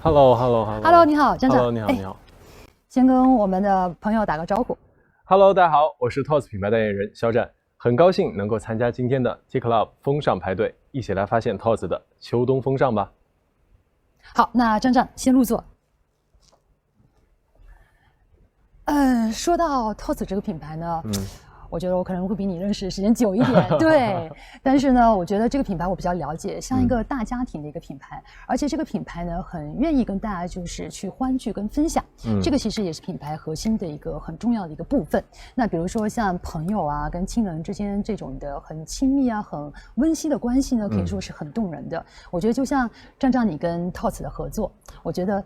Hello，你好，站长。Hello，你好，你好。先跟我们的朋友打个招呼。Hello，大家好，我是 TOTS 品牌代言人肖战，很高兴能够参加今天的 T Club 风尚派对，一起来发现 TOTS 的秋冬风尚吧。好，那站长先入座。说到 TOTS 这个品牌呢，我觉得我可能会比你认识的时间久一点，对。但是呢，我觉得这个品牌我比较了解，像一个大家庭的一个品牌，而且这个品牌呢，很愿意跟大家就是去欢聚跟分享，这个其实也是品牌核心的一个很重要的一个部分。那比如说像朋友啊，跟亲人之间这种的很亲密啊、很温馨的关系呢，可以说是很动人的。我觉得就像站长你跟 TOTS 的合作，我觉得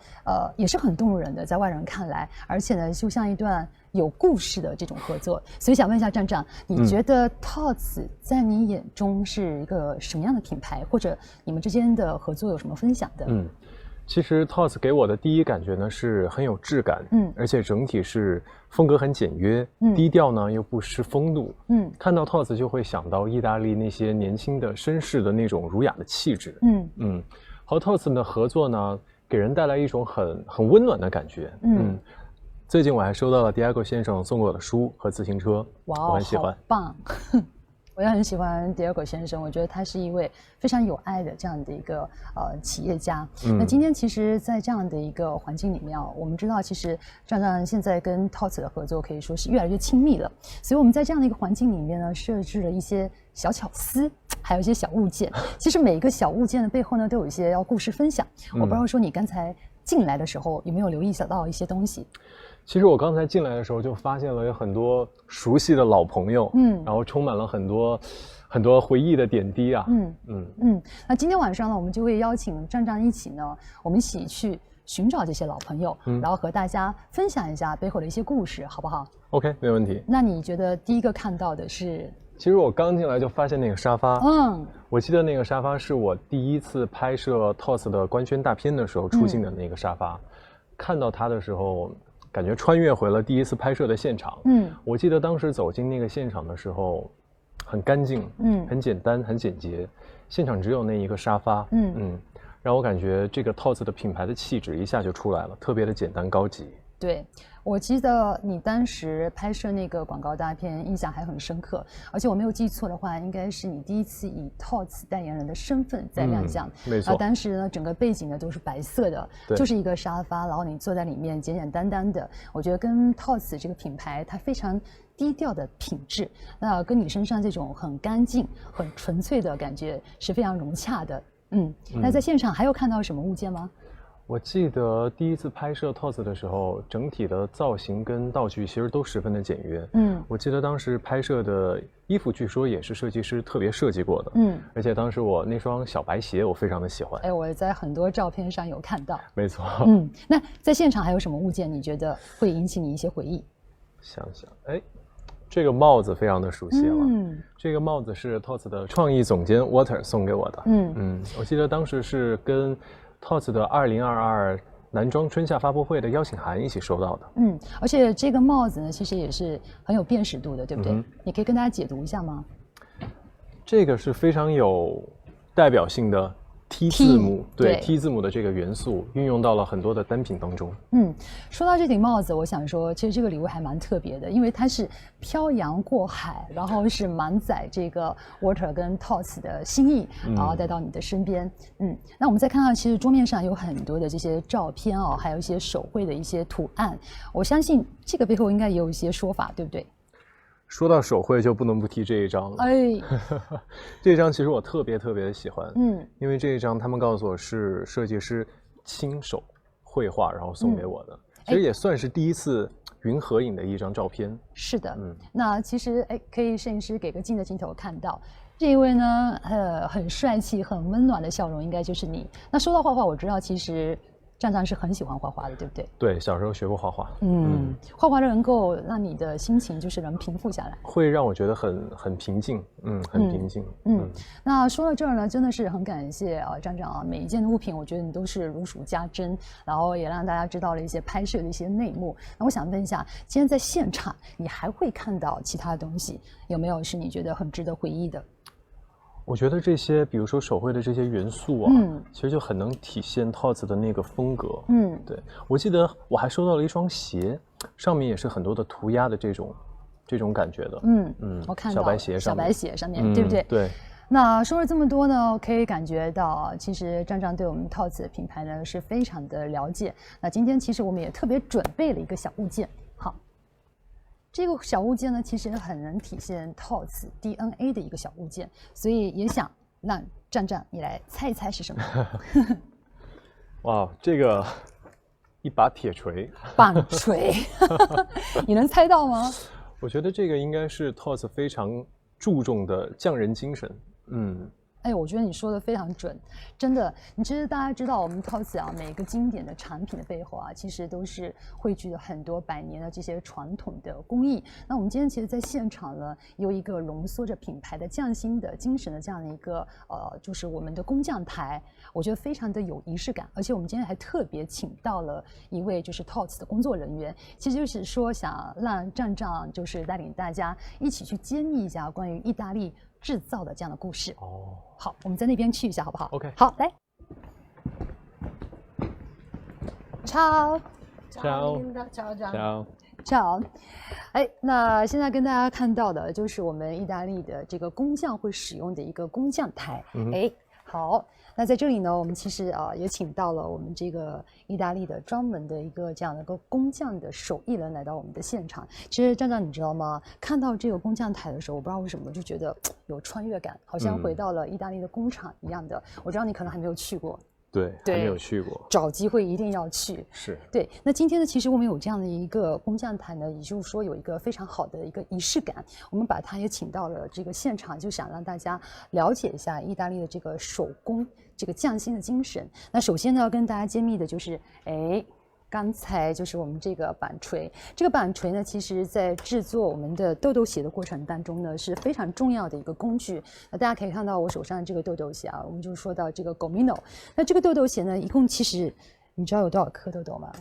也是很动人的，在外人看来，而且呢，就像一段有故事的这种合作，所以想问一下站长，你觉得 TOTS 在你眼中是一个什么样的品牌，或者你们之间的合作有什么分享的？其实 TOTS 给我的第一感觉呢是很有质感，而且整体是风格很简约，低调呢又不失风度，看到 TOTS 就会想到意大利那些年轻的绅士的那种儒雅的气质，和 TOTS 的合作呢，给人带来一种很温暖的感觉，最近我还收到了 Diego 先生送给我的书和自行车，我很喜欢，好棒！我也很喜欢 Diego 先生，我觉得他是一位非常有爱的这样的一个企业家。那今天其实，在这样的一个环境里面我们知道，其实站长现在跟 TOTS 的合作可以说是越来越亲密了。所以我们在这样的一个环境里面呢，设置了一些小巧思，还有一些小物件。其实每一个小物件的背后呢，都有一些要故事分享。我不知道说你刚才进来的时候有没有留意到一些东西。其实我刚才进来的时候就发现了有很多熟悉的老朋友，然后充满了很多回忆的点滴啊，那今天晚上呢，我们就会邀请站长一起呢，我们一起去寻找这些老朋友，然后和大家分享一下背后的一些故事，好不好 ？OK， 没问题。那你觉得第一个看到的是？其实我刚进来就发现那个沙发，我记得那个沙发是我第一次拍摄 TOTS 的官宣大片的时候出镜的那个沙发，看到它的时候。感觉穿越回了第一次拍摄的现场。我记得当时走进那个现场的时候，很干净，很简单，很简洁。现场只有那一个沙发，让我感觉这个 TOTS 的品牌的气质一下就出来了，特别的简单高级。对，我记得你当时拍摄那个广告大片，印象还很深刻。而且我没有记错的话，应该是你第一次以 TOTS 代言人的身份在亮相。没错。当时呢，整个背景呢都是白色的，就是一个沙发，然后你坐在里面简简单单的。我觉得跟 TOTS 这个品牌，它非常低调的品质，那跟你身上这种很干净、很纯粹的感觉是非常融洽的。那在现场还有看到什么物件吗？我记得第一次拍摄 TOTS 的时候，整体的造型跟道具其实都十分的简约。我记得当时拍摄的衣服据说也是设计师特别设计过的。而且当时我那双小白鞋我非常的喜欢。我在很多照片上有看到。没错。那在现场还有什么物件你觉得会引起你一些回忆？想想，这个帽子非常的熟悉了。这个帽子是 TOTS 的创意总监 Water 送给我的。我记得当时是跟TOTS 的2022男装春夏发布会的邀请函一起收到的。而且这个帽子呢，其实也是很有辨识度的，对不对？你可以跟大家解读一下吗？这个是非常有代表性的 T 字母，对 T 字母的这个元素运用到了很多的单品当中。说到这顶帽子，我想说，其实这个礼物还蛮特别的，因为它是漂洋过海，然后是满载这个 Water 跟 TOTS 的心意，然后带到你的身边。那我们再看到，其实桌面上有很多的这些照片还有一些手绘的一些图案，我相信这个背后应该也有一些说法，对不对？说到手绘就不能不提这一张了。这一张其实我特别的喜欢，因为这一张他们告诉我是设计师亲手绘画然后送给我的，其实也算是第一次云合影的一张照片。是的，那其实可以摄影师给个近的镜头看到这一位呢，很帅气很温暖的笑容应该就是你。那说到画画，我知道其实站长是很喜欢画画的，对不对？对，小时候学过画画。画画能够让你的心情就是能平复下来，会让我觉得很平静，很平静。那说到这儿呢，真的是很感谢站长每一件物品我觉得你都是如数家珍，然后也让大家知道了一些拍摄的一些内幕。那我想问一下，今天在现场你还会看到其他的东西，有没有是你觉得很值得回忆的？我觉得这些，比如说手绘的这些元素啊，其实就很能体现 TOTS 的那个风格。对，我记得我还收到了一双鞋，上面也是很多的涂鸦的这种感觉的。我看到小白鞋上面，小白鞋上面，对不对？对。那说了这么多呢，可以感觉到，其实张张对我们 TOTS 的品牌呢是非常的了解。那今天其实我们也特别准备了一个小物件，好，这个小物件呢其实很能体现 TOTS DNA 的一个小物件，所以也想让张张你来猜一猜是什么。哇，这个一把铁锤，棒锤，你能猜到吗？我觉得这个应该是 TOTS 非常注重的匠人精神。哎，我觉得你说的非常准，真的。你其实大家知道，我们 TOTS 啊，每个经典的产品的背后啊，其实都是汇聚了很多百年的这些传统的工艺。那我们今天其实在现场呢，有一个浓缩着品牌的匠心的精神的这样的一个就是我们的工匠台，我觉得非常的有仪式感。而且我们今天还特别请到了一位就是 TOTS 的工作人员，其实就是说想让站长就是带领大家一起去揭秘一下关于意大利制造的这样的故事。好，我们在那边去一下好不好 ？OK， 好，来。Ciao， Ciao。哎，那现在跟大家看到的就是我们意大利的这个工匠会使用的一个工匠台。哎，好。那在这里呢，我们其实也请到了我们这个意大利的专门的一个这样的一个工匠的手艺人来到我们的现场。其实站长你知道吗？看到这个工匠台的时候，我不知道为什么就觉得有穿越感，好像回到了意大利的工厂一样的。我知道你可能还没有去过。对，还没有去过，找机会一定要去。是对。那今天呢，其实我们有这样的一个工匠台呢，也就是说有一个非常好的一个仪式感，我们把它也请到了这个现场，就想让大家了解一下意大利的这个手工这个匠心的精神。那首先呢，要跟大家揭秘的就是，刚才就是我们这个板锤，这个板锤呢，其实在制作我们的豆豆鞋的过程当中呢，是非常重要的一个工具。那大家可以看到我手上这个豆豆鞋啊，我们就说到这个 Gomino。那这个豆豆鞋呢，一共其实你知道有多少颗豆豆吗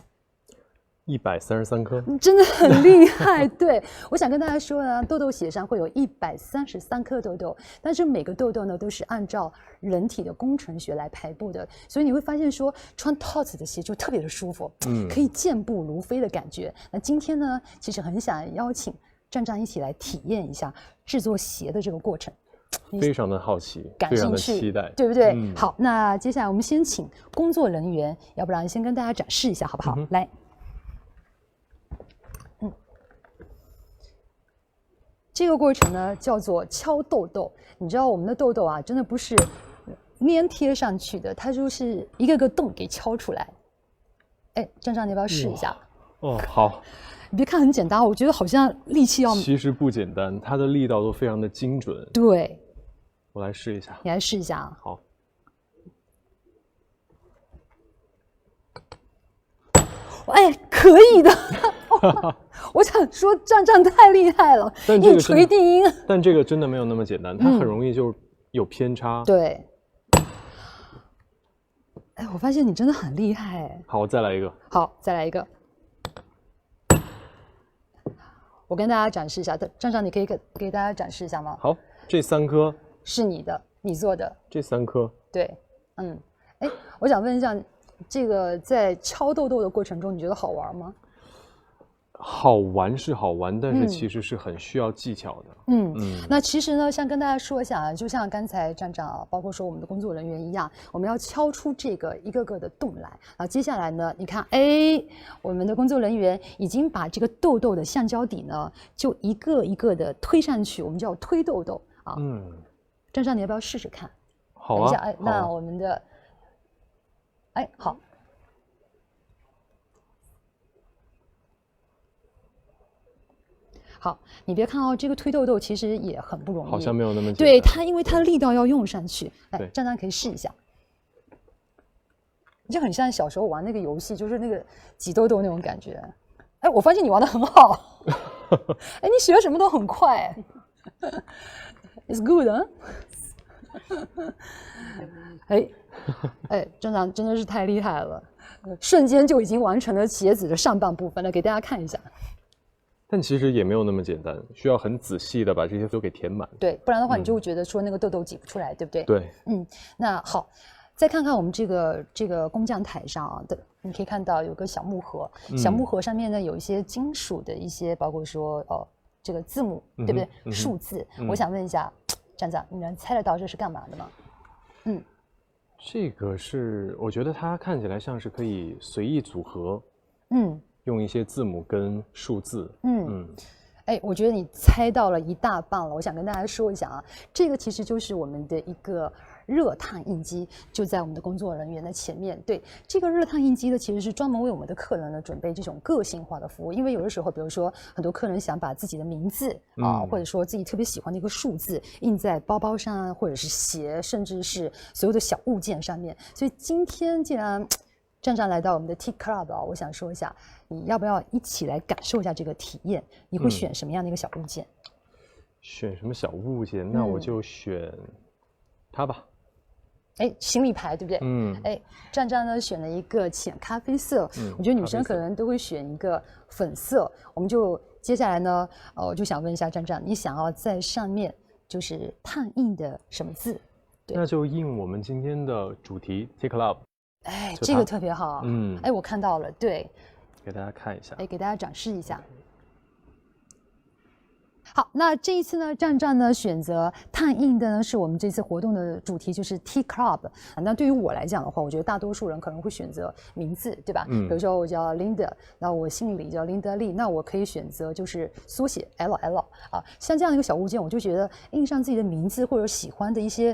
？133颗，真的很厉害。对，我想跟大家说呢，豆豆鞋上会有133颗豆豆，但是每个豆豆呢都是按照人体的工程学来排布的，所以你会发现说穿 TOTS 的鞋就特别的舒服，可以健步如飞的感觉。那今天呢，其实很想邀请站长一起来体验一下制作鞋的这个过程。非常的好奇，感兴趣，期待，对不对？好，那接下来我们先请工作人员，要不然先跟大家展示一下好不好？来。这个过程呢叫做敲豆豆。你知道我们的豆豆啊，真的不是粘贴上去的，它就是一个个洞给敲出来。哎，站长，你要不要试一下？好。你别看很简单，我觉得好像力气要……其实不简单，它的力道都非常的精准。对，我来试一下。你来试一下。好。哎，可以的。我想说，站站太厉害了，一锤定音。但这个真的没有那么简单，它很容易就有偏差。对。哎，我发现你真的很厉害。好，我再来一个。好，再来一个。我跟大家展示一下，站长，你可以给大家展示一下吗？好，这3颗是你的，你做的。这3颗。对，哎，我想问一下，这个在敲豆豆的过程中，你觉得好玩吗？好玩是好玩，但是其实是很需要技巧的。那其实呢，想跟大家说一下啊，就像刚才站长啊，包括说我们的工作人员一样，我们要敲出这个一个个的洞来。啊，接下来呢，你看，哎，我们的工作人员已经把这个豆豆的橡胶底呢，就一个一个的推上去，我们叫推豆豆啊。站长，你要不要试试看？好啊。等一下，哎，那我们的，哎，好。好，你别看哦，这个推豆豆其实也很不容易，好像没有那么简单。对它，因为它的力道要用上去。来，站长可以试一下，就很像小时候玩那个游戏，就是那个挤豆豆那种感觉。哎，我发现你玩得很好，哎，你学什么都很快。It's good 啊。哎，站长真的是太厉害了，瞬间就已经完成了鞋子的上半部分了，给大家看一下。但其实也没有那么简单，需要很仔细的把这些都给填满。对，不然的话你就会觉得说那个痘痘挤不出来，对不对？对，那好，再看看我们这个工匠台上啊的，你可以看到有个小木盒，小木盒上面呢有一些金属的一些，包括说这个字母，对不对？数字，我想问一下，站长，你能猜得到这是干嘛的吗？这个是我觉得它看起来像是可以随意组合，用一些字母跟数字，哎，我觉得你猜到了一大半了。我想跟大家说一下啊，这个其实就是我们的一个热烫印机，就在我们的工作人员的前面。对，这个热烫印机呢，其实是专门为我们的客人呢准备这种个性化的服务。因为有的时候，比如说很多客人想把自己的名字或者说自己特别喜欢的一个数字印在包包上，或者是鞋，甚至是所有的小物件上面。所以今天既然站长来到我们的 T Club 啊，我想说一下，你要不要一起来感受一下这个体验？你会选什么样的一个小物件？选什么小物件？那我就选它吧。哎，行李牌对不对？哎，站站呢选了一个浅咖啡色，我觉得女生可能都会选一个粉色。我们就接下来呢，我就想问一下站站，你想要在上面就是烫印的什么字？对，那就印我们今天的主题 T Club。哎，这个特别好。哎，我看到了，对，给大家看一下。哎，给大家展示一下。好，那这一次呢，站站呢选择烫印的呢是我们这次活动的主题，就是 T Club。那对于我来讲的话，我觉得大多数人可能会选择名字，对吧？比如说我叫 Linda， 那我姓李叫 Linda Lee， 那我可以选择就是缩写 LL 啊。像这样的一个小物件，我就觉得印上自己的名字或者喜欢的一些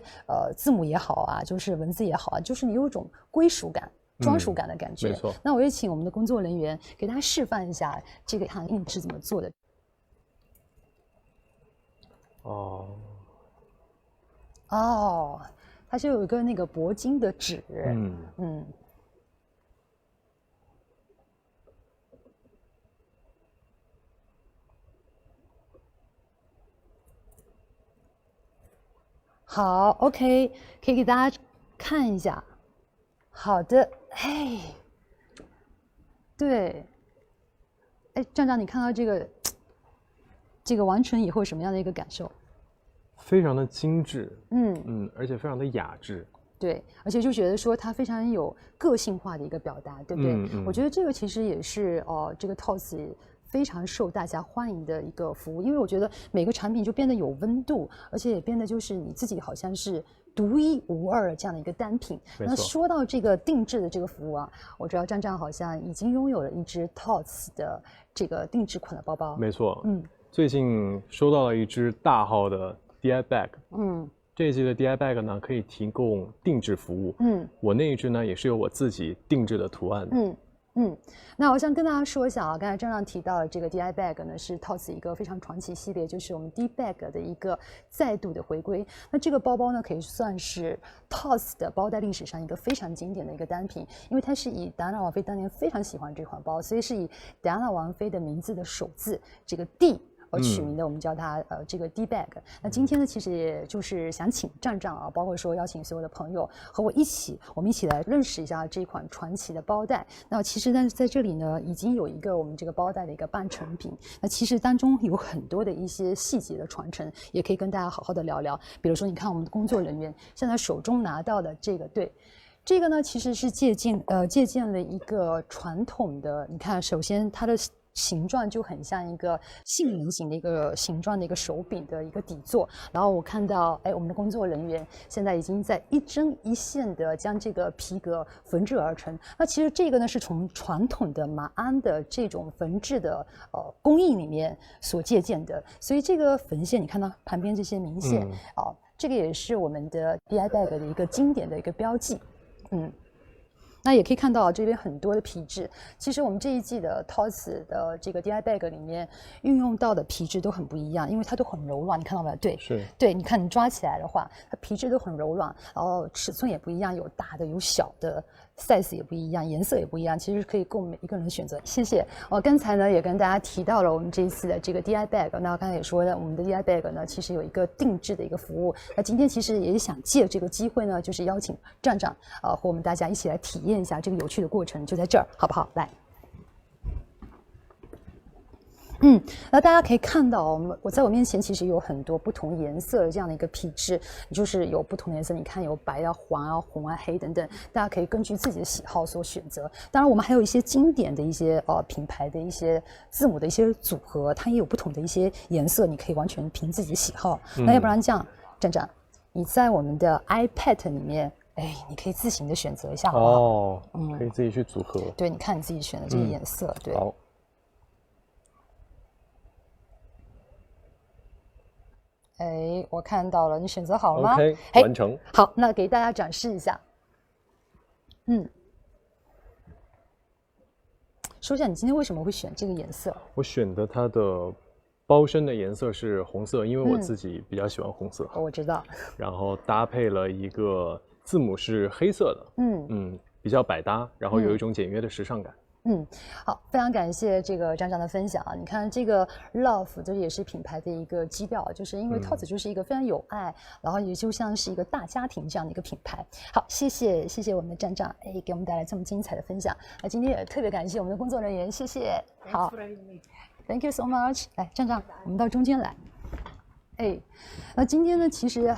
字母也好啊，就是文字也好啊，就是你有一种归属感。专属感的感觉。没错。那我也请我们的工作人员给大家示范一下这个烫印是怎么做的。它是有一个那个铂金的纸。好 ，OK， 可以给大家看一下。好的，嘿，对，哎，站长，你看到这个完成以后什么样的一个感受？非常的精致，而且非常的雅致。对，而且就觉得说它非常有个性化的一个表达，对不对？我觉得这个其实也是这个 TOS 非常受大家欢迎的一个服务，因为我觉得每个产品就变得有温度，而且也变得就是你自己好像是独一无二这样的一个单品。那说到这个定制的这个服务啊，我知道站站好像已经拥有了一只 TOS 的这个定制款的包包。没错，最近收到了一只大号的 DI bag，这一季的 DI bag 呢可以提供定制服务，我那一只呢也是有我自己定制的图案的。那我想跟大家说一下啊，刚才张亮提到的这个 DI bag 呢，是 TOS 一个非常传奇系列，就是我们 D bag 的一个再度的回归。那这个包包呢，可以算是 TOS 的包袋历史上一个非常经典的一个单品，因为它是以戴安娜王妃当年非常喜欢这款包，所以是以戴安娜王妃的名字的首字这个 D。而取名的，我们叫它这个 D bag。那今天呢，其实也就是想请站长啊，包括说邀请所有的朋友和我们一起来认识一下这款传奇的包袋。那其实呢，在这里呢，已经有一个我们这个包袋的一个半成品。那其实当中有很多的一些细节的传承，也可以跟大家好好的聊聊。比如说，你看我们的工作人员现在手中拿到的这个，对。这个呢，其实是借鉴了一个传统的，你看，首先它的形状就很像一个杏仁形的一个形状的一个手柄的一个底座，然后我看到，哎，我们的工作人员现在已经在一针一线的将这个皮革缝制而成。那其实这个呢是从传统的马鞍的这种缝制的工艺里面所借鉴的，所以这个缝线你看到旁边这些明线，这个也是我们的 DI bag 的一个经典的一个标记，那也可以看到这边很多的皮质，其实我们这一季的 TOS 的这个 DI bag 里面运用到的皮质都很不一样，因为它都很柔软，你看到没有？对，是，对，你看你抓起来的话，它皮质都很柔软，然后尺寸也不一样，有大的有小的 ，size 也不一样，颜色也不一样，其实可以供每一个人选择。谢谢。刚才呢也跟大家提到了我们这一次的这个 DI bag， 那刚才也说了，我们的 DI bag 呢其实有一个定制的一个服务。那今天其实也想借这个机会呢，就是邀请站长和我们大家一起来体验一下这个有趣的过程，就在这儿，好不好？来。那大家可以看到，我在我面前其实有很多不同颜色的这样的一个皮质，就是有不同的颜色，你看有白啊、黄啊、红啊、黑等等，大家可以根据自己的喜好所选择。当然，我们还有一些经典的一些品牌的一些字母的一些组合，它也有不同的一些颜色，你可以完全凭自己的喜好。那要不然这样，站长，你在我们的 iPad 里面。你可以自行的选择一下，好不好？哦，可以自己去组合。对，你看你自己选的这个颜色，对。好。我看到了，你选择好了吗 ？OK， 完成。好，那给大家展示一下。说一下你今天为什么会选这个颜色？我选的它的包身的颜色是红色，因为我自己比较喜欢红色。我知道。然后搭配了一个字母是黑色的，比较百搭，然后有一种简约的时尚感。好，非常感谢这个站长的分享啊！你看这个 Love， 这也是品牌的一个基调，就是因为 Tots 就是一个非常有爱，然后也就像是一个大家庭这样的一个品牌。好，谢谢我们的站长，给我们带来这么精彩的分享。那今天也特别感谢我们的工作人员，谢谢。好 ，Thank you so much。来，站长，我们到中间来。那今天呢，其实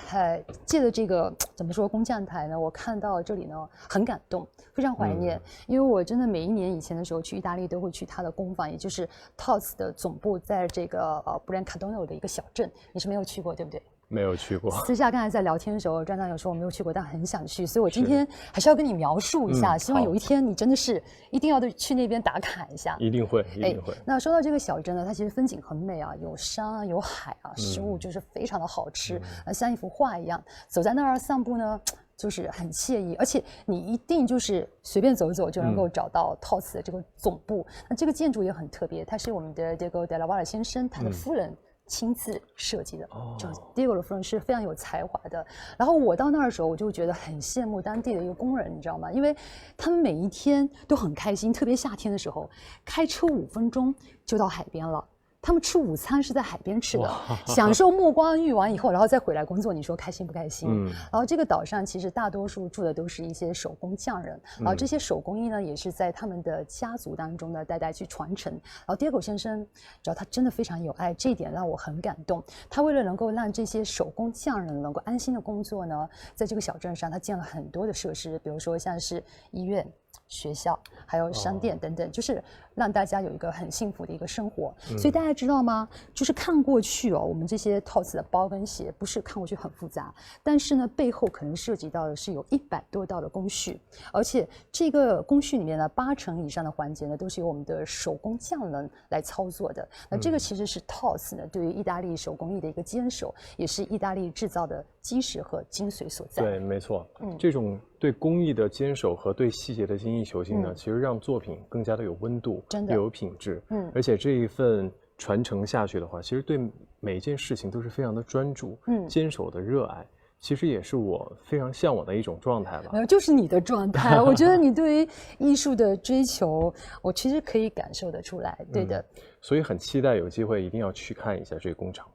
借的这个怎么说工匠台呢，我看到这里呢很感动，非常怀念，因为我真的每一年以前的时候去意大利都会去它的工坊，也就是 Tots 的总部在这个Brancardone 的一个小镇，你是没有去过对不对？没有去过。私下刚才在聊天的时候，站长有说我没有去过，但很想去，所以我今天还是要跟你描述一下，希望有一天你真的是一定要去那边打卡一下。一定会，一定会。那说到这个小镇呢，它其实风景很美啊，有山啊，有海啊，食物就是非常的好吃，像一幅画一样。走在那儿散步呢，就是很惬意，而且你一定就是随便走一走就能够找到 Tots 的这个总部。那这个建筑也很特别，它是我们的Diego Della Valle 先生他的夫人亲自设计的，就 Diego 的夫人是非常有才华的。然后我到那儿的时候，我就觉得很羡慕当地的一个工人，你知道吗？因为他们每一天都很开心，特别夏天的时候，开车5分钟就到海边了。他们吃午餐是在海边吃的，享受目光浴完以后，然后再回来工作，你说开心不开心？然后这个岛上其实大多数住的都是一些手工匠人，然后这些手工艺呢也是在他们的家族当中呢代代去传承。然后Diego先生，只要他真的非常有爱，这一点让我很感动。他为了能够让这些手工匠人能够安心的工作呢，在这个小镇上他建了很多的设施，比如说像是医院、学校，还有商店等等，就是让大家有一个很幸福的一个生活。所以大家知道吗？就是看过去我们这些 Tots 的包跟鞋，不是看过去很复杂，但是呢，背后可能涉及到的是有100多道的工序，而且这个工序里面呢，80%以上的环节呢，都是由我们的手工匠人来操作的。那这个其实是 Tots 呢对于意大利手工艺的一个坚守，也是意大利制造的基石和精髓所在。对，没错。这种对工艺的坚守和对细节的精益求精呢，其实让作品更加的有温度，真的有品质。而且这一份传承下去的话，其实对每一件事情都是非常的专注，坚守的热爱。其实也是我非常向往的一种状态吧。没有，就是你的状态。我觉得你对于艺术的追求，我其实可以感受得出来。对的，所以很期待有机会一定要去看一下这个工厂。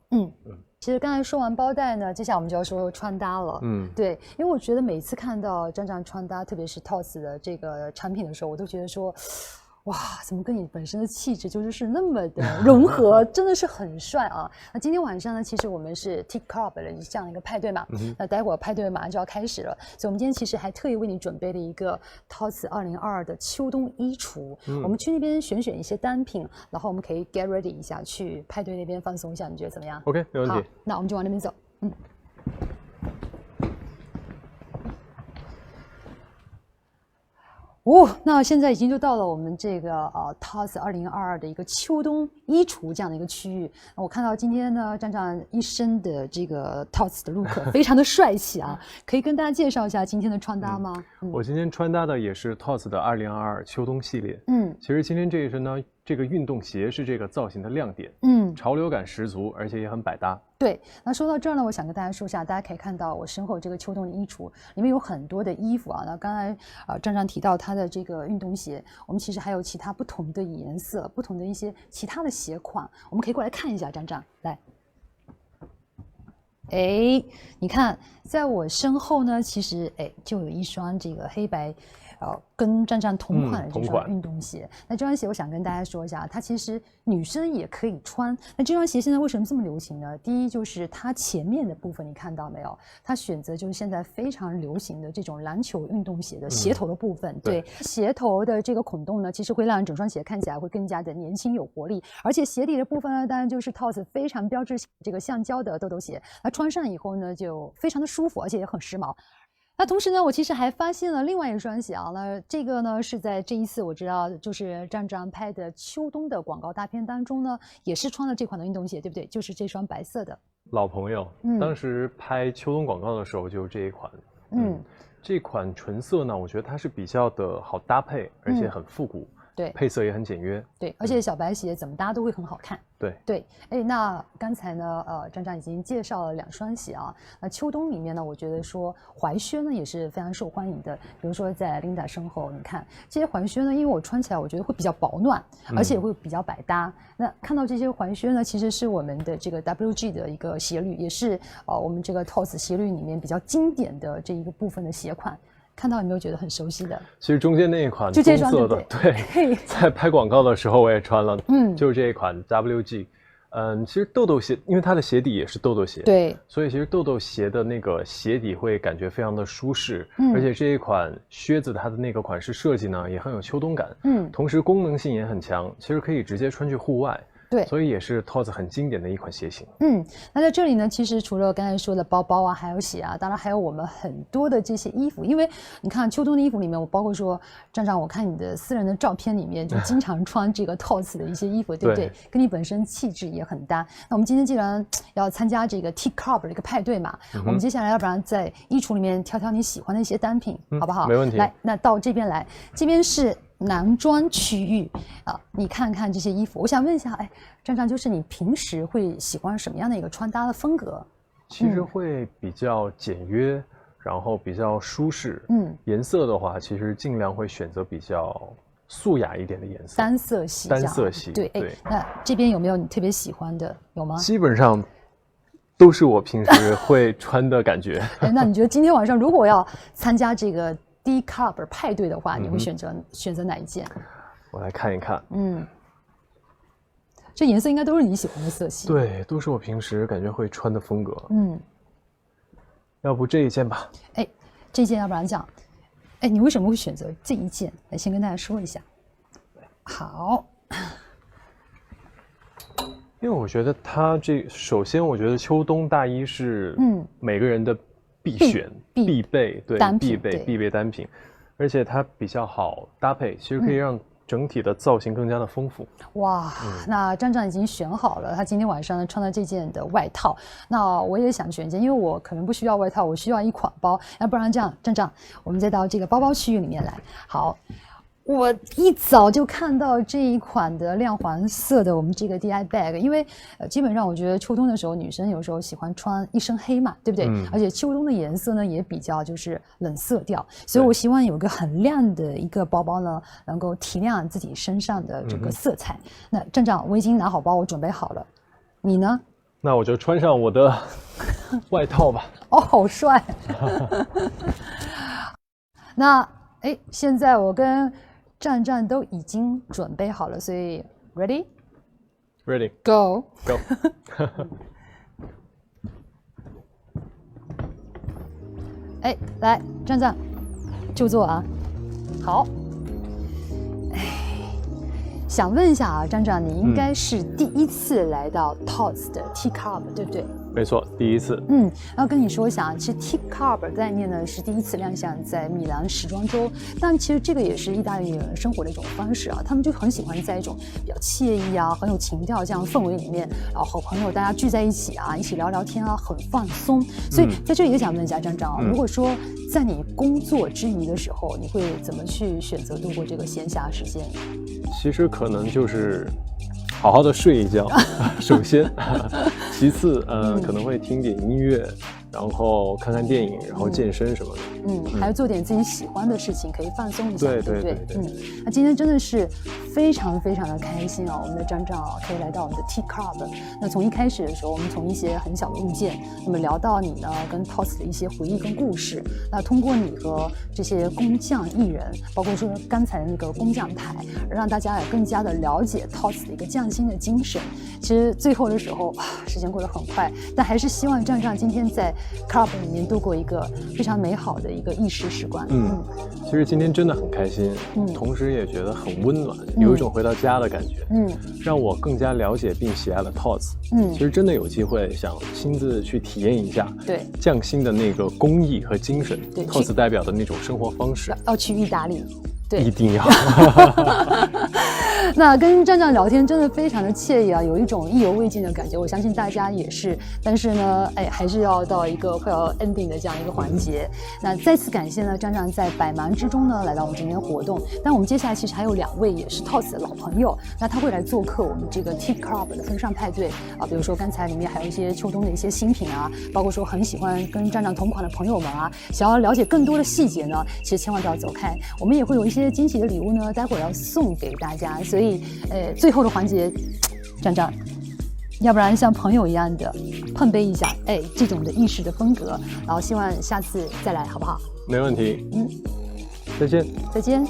其实刚才说完包袋呢，接下来我们就要说穿搭了。对，因为我觉得每次看到张张穿搭，特别是 Tots 的这个产品的时候，我都觉得说，哇，怎么跟你本身的气质就是那么的融合，真的是很帅啊！那今天晚上呢，其实我们是 Tea Club 的这样一个派对嘛，那待会儿派对马上就要开始了，所以我们今天其实还特意为你准备了一个 Tots 2022的秋冬衣橱，我们去那边选一些单品，然后我们可以 get ready 一下，去派对那边放松一下，你觉得怎么样 ？OK， 没问题。好，那我们就往那边走。那现在已经就到了我们这个Tots 2022的一个秋冬衣橱这样的一个区域。我看到今天呢，站长一身的这个 Tots 的 look 非常的帅气啊，可以跟大家介绍一下今天的穿搭吗？我今天穿搭的也是 Tots 的2022秋冬系列。其实今天这一身呢，这个运动鞋是这个造型的亮点，潮流感十足，而且也很百搭。对，那说到这儿呢，我想跟大家说一下，大家可以看到我身后这个秋冬的衣橱里面有很多的衣服啊。那刚才站长提到他的这个运动鞋，我们其实还有其他不同的颜色、不同的一些其他的鞋款，我们可以过来看一下。站长来，你看，在我身后呢，其实就有一双这个黑白跟战战同款的这双运动鞋。那这双鞋我想跟大家说一下，它其实女生也可以穿。那这双鞋现在为什么这么流行呢？第一就是它前面的部分，你看到没有？它选择就是现在非常流行的这种篮球运动鞋的鞋头的部分。对，鞋头的这个孔洞呢，其实会让整双鞋看起来会更加的年轻有活力。而且鞋底的部分呢，当然就是 TOTS 非常标志性这个橡胶的豆豆鞋。那穿上以后呢，就非常的舒服，而且也很时髦。那同时呢，我其实还发现了另外一双鞋啊，那这个呢是在这一次我知道就是站长拍的秋冬的广告大片当中呢，也是穿了这款的运动鞋，对不对？就是这双白色的。老朋友，当时拍秋冬广告的时候就这一款，这款纯色呢，我觉得它是比较的好搭配，而且很复古。对，配色也很简约。对，而且小白鞋怎么搭都会很好看。对，那刚才呢，站长已经介绍了2双鞋啊。那秋冬里面呢，我觉得说踝靴呢也是非常受欢迎的。比如说在 Linda 身后，你看这些踝靴呢，因为我穿起来我觉得会比较保暖，而且会比较百搭。那看到这些踝靴呢，其实是我们的这个 WG 的一个鞋履，也是我们这个 TOTS 鞋履里面比较经典的这一个部分的鞋款。看到有没有觉得很熟悉的？其实中间那一款棕色的，对，在拍广告的时候我也穿了，就是这一款 WG。其实豆豆鞋，因为它的鞋底也是豆豆鞋，对，所以其实豆豆鞋的那个鞋底会感觉非常的舒适，而且这一款靴子它的那个款式设计呢也很有秋冬感，同时功能性也很强，其实可以直接穿去户外。对，所以也是 TOTS 很经典的一款鞋型。那在这里呢，其实除了刚才说的包包啊，还有鞋啊，当然还有我们很多的这些衣服。因为你看秋冬的衣服里面，我包括说站长，我看你的私人的照片里面就经常穿这个 TOTS 的一些衣服，对不对？跟你本身气质也很搭。那我们今天既然要参加这个 Tea Club 的一个派对嘛，我们接下来要不然在衣橱里面挑挑你喜欢的一些单品，好不好？没问题。来，那到这边来，这边是男装区域啊，你看看这些衣服，我想问一下，站长，就是你平时会喜欢什么样的一个穿搭的风格？其实会比较简约，然后比较舒适。颜色的话，其实尽量会选择比较素雅一点的颜色，单色系。对。那这边有没有你特别喜欢的？有吗？基本上都是我平时会穿的感觉。那你觉得今天晚上如果要参加这个Tea Club 派对的话，你会选择哪一件？我来看一看。这颜色应该都是你喜欢的色系。对，都是我平时感觉会穿的风格。要不这一件吧？这件要不然这样。你为什么会选择这一件？来，先跟大家说一下。好。因为我觉得它首先我觉得秋冬大衣是每个人的必选、必备，对，必备单品，而且它比较好搭配，其实可以让整体的造型更加的丰富。哇，那站长已经选好了，他今天晚上呢穿了这件的外套。那我也想选一件，因为我可能不需要外套，我需要一款包。要不然这样，站长，我们再到这个包包区域里面来。好。我一早就看到这一款的亮黄色的我们这个 DI bag， 因为基本上我觉得秋冬的时候女生有时候喜欢穿一身黑嘛，对不对？而且秋冬的颜色呢也比较就是冷色调，所以我希望有个很亮的一个包包呢，能够提亮自己身上的这个色彩。那站长，我已经拿好包，我准备好了，你呢？那我就穿上我的外套吧。好帅！那现在我跟站站都已经准备好了，所以 ready go。来，站站就坐啊。好。想问一下啊，站长，你应该是第一次来到 TOTS 的 Tea Club， 对不对？没错，第一次。要跟你说一下，其实 Tea Club 概念呢是第一次亮相在米兰时装周，但其实这个也是意大利人生活的一种方式啊，他们就很喜欢在一种比较惬意啊、很有情调这样的氛围里面，然后和朋友大家聚在一起啊，一起聊聊天啊，很放松。所以在这里也想问一下站长啊，如果说在你工作之余的时候，你会怎么去选择度过这个闲暇时间？其实可能就是好好的睡一觉，首先，其次，可能会听点音乐，然后看看电影，然后健身什么的。还要做点自己喜欢的事情，可以放松一下，对。那今天真的是非常非常的开心啊，我们的张张啊可以来到我们的 Tea Club。那从一开始的时候，我们从一些很小的物件，那么聊到你呢跟 TOS 的一些回忆跟故事。那通过你和这些工匠艺人，包括说刚才的那个工匠台，让大家也更加的了解 TOS 的一个匠心的精神。其实最后的时候，时间过得很快，但还是希望张张今天在 Club 里面度过一个非常美好的一个艺术时光。其实今天真的很开心，同时也觉得很温暖，有一种回到家的感觉，让我更加了解并喜爱了 TOS。其实真的有机会想亲自去体验一下，对匠心的那个工艺和精神，对 TOS 代表的那种生活方式，要去意大利。对，一定要。那跟张张聊天真的非常的惬意啊，有一种意犹未尽的感觉，我相信大家也是。但是呢，还是要到一个快要 ending 的这样一个环节。那再次感谢呢，张张在百忙之中呢来到我们今天的活动。但我们接下来其实还有2位也是 TOS 的老朋友，那他会来做客我们这个 Tea Club 的风尚派对啊，比如说刚才里面还有一些秋冬的一些新品啊，包括说很喜欢跟张张同款的朋友们啊，想要了解更多的细节呢，其实千万不要走开，我们也会有一些惊喜的礼物呢，待会儿要送给大家。所以，最后的环节，张张，要不然像朋友一样的碰杯一下，这种的意式的风格，然后希望下次再来，好不好？没问题。再见。再见。